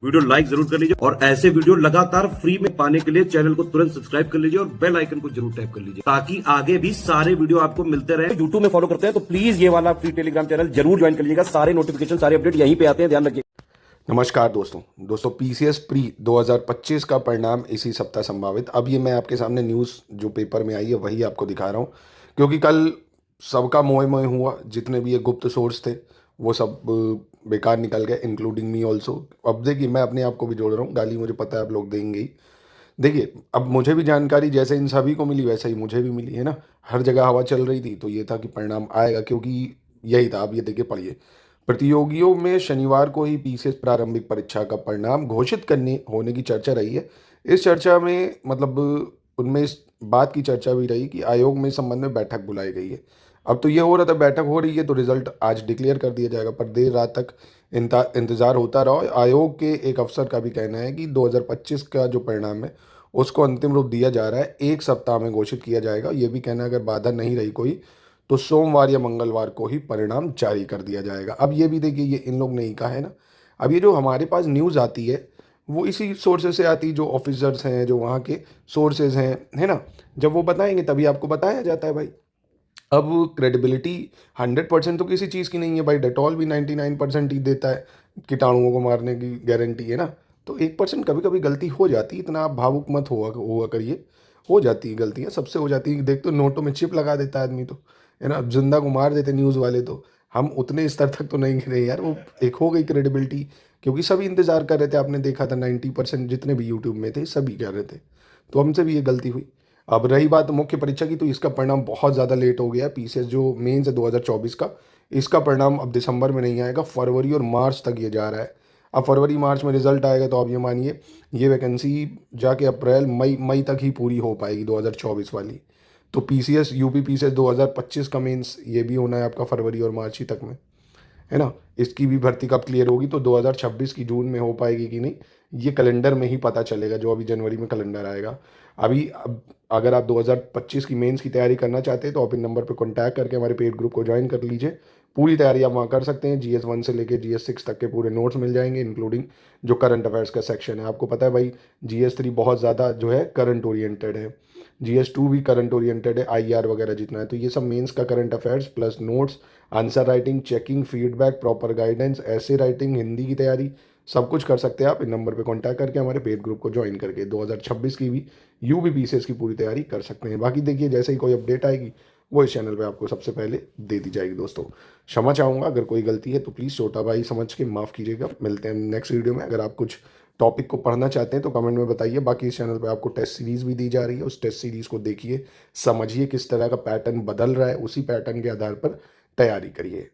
Video like जरूर कर लीजिए और ऐसे वीडियो लगातार फ्री में पाने के लिए चैनल को तुरंत सब्सक्राइब कर लीजिए और बेल आइकन को जरूर टैप कर लीजिए ताकि आगे भी सारे वीडियो आपको मिलते रहे। यूट्यूब में फॉलो करते हैं तो प्लीज ये वाला फ्री टेलीग्राम चैनल जरूर ज्वाइन कर लीजिएगा। सारे नोटिफिकेशन सारे अपडेट यहीं पे आते हैं, ध्यान रखिए। नमस्कार दोस्तों पीसीएस प्री 2025 का परिणाम इसी सप्ताह संभावित। अब ये मैं आपके सामने न्यूज़ जो पेपर में आई है वही आपको दिखा रहा हूँ, क्योंकि कल सबका मोह मोह हुआ। जितने भी ये गुप्त सोर्स थे वो सब बेकार निकल गए, इंक्लूडिंग मी ऑल्सो। अब देखिए, मैं अपने आप को भी जोड़ रहा हूँ, गाली मुझे पता है आप लोग देंगे ही। देखिए, अब मुझे भी जानकारी जैसे इन सभी को मिली वैसे ही मुझे भी मिली है ना। हर जगह हवा चल रही थी तो ये था कि परिणाम आएगा, क्योंकि यही था। अब ये देखिए, पढ़िए। प्रतियोगियों में शनिवार को ही पीसीएस प्रारंभिक परीक्षा का परिणाम घोषित करने होने की चर्चा रही है। इस चर्चा में मतलब उनमें इस बात की चर्चा भी रही कि आयोग में इस संबंध में बैठक बुलाई गई है। अब तो ये हो रहा था बैठक हो रही है तो रिजल्ट आज डिक्लेयर कर दिया जाएगा, पर देर रात तक इंतजार होता रहा। आयोग के एक अफसर का भी कहना है कि 2025 का जो परिणाम है उसको अंतिम रूप दिया जा रहा है, 1 सप्ताह में घोषित किया जाएगा। ये भी कहना है अगर बाधा नहीं रही कोई तो सोमवार या मंगलवार को ही परिणाम जारी कर दिया जाएगा। अब ये भी देखिए, ये इन लोग ने ही कहा है ना। अब ये जो हमारे पास न्यूज़ आती है वो इसी सोर्सेज से आती है, जो ऑफिसर्स हैं, जो वहाँ के सोर्सेज हैं, है ना। जब वो बताएंगे तभी आपको बताया जाता है भाई। अब क्रेडिबिलिटी 100% तो किसी चीज़ की नहीं है भाई। डेटॉल भी 99% ही देता है कीटाणुओं को मारने की गारंटी, है ना। तो 1% कभी कभी गलती हो जाती है, इतना आप भावुक मत हुआ करिए। हो जाती है गलतियाँ, सबसे हो जाती है। देख तो नोटों में चिप लगा देता है आदमी तो, है ना। जिंदा को मार देते न्यूज़ वाले तो। हम उतने स्तर तक तो नहीं गिरे यार। वो एक हो गई क्रेडिबिलिटी, क्योंकि सभी इंतजार कर रहे थे। आपने देखा था 90% जितने भी यूट्यूब में थे सभी कर रहे थे, तो हमसे भी ये गलती हुई। अब रही बात मुख्य परीक्षा की, तो इसका परिणाम बहुत ज़्यादा लेट हो गया। पीसीएस जो मेंस है 2024 का, इसका परिणाम अब दिसंबर में नहीं आएगा, फरवरी और मार्च तक ये जा रहा है। अब फरवरी मार्च में रिजल्ट आएगा तो आप ये मानिए ये वैकेंसी जाके अप्रैल मई तक ही पूरी हो पाएगी 2024 वाली। तो पीसीएस यूपी पीसीएस 2025 का मेंस ये भी होना है आपका फरवरी और मार्च ही तक में, है ना। इसकी भी भर्ती कब क्लियर होगी तो 2026 की जून में हो पाएगी कि नहीं, ये कैलेंडर में ही पता चलेगा, जो अभी जनवरी में कैलेंडर आएगा। अब अगर आप 2025 की मेंस की तैयारी करना चाहते हैं तो आप इन नंबर पर कॉन्टैक्ट करके हमारे पेड ग्रुप को ज्वाइन कर लीजिए। पूरी तैयारी आप वहाँ कर सकते हैं। GS1 से लेके GS6 तक के पूरे नोट्स मिल जाएंगे, इंक्लूडिंग जो करंट अफेयर्स का सेक्शन है। आपको पता है भाई, GS3 बहुत ज़्यादा जो है करंट ओरिएंटेड है, GS2 भी करंट ओरिएंटेड है, IR वगैरह जितना है। तो ये सब मेंस का current affairs plus notes, answer writing, checking, feedback, proper guidance, ऐसे राइटिंग, हिंदी की तैयारी, सब कुछ कर सकते हैं आप इन नंबर पे कांटेक्ट करके हमारे पेड ग्रुप को ज्वाइन करके। 2026 की भी UPPCS की पूरी तैयारी कर सकते हैं। बाकी देखिए, जैसे ही कोई अपडेट आएगी वो इस चैनल पे आपको सबसे पहले दे दी जाएगी। दोस्तों क्षमा चाहूँगा अगर कोई गलती है तो प्लीज़ छोटा भाई समझ के माफ़ कीजिएगा। मिलते हैं नेक्स्ट वीडियो में। अगर आप कुछ टॉपिक को पढ़ना चाहते हैं तो कमेंट में बताइए। बाकी इस चैनल पे आपको टेस्ट सीरीज़ भी दी जा रही है, उस टेस्ट सीरीज़ को देखिए, समझिए किस तरह का पैटर्न बदल रहा है, उसी पैटर्न के आधार पर तैयारी करिए।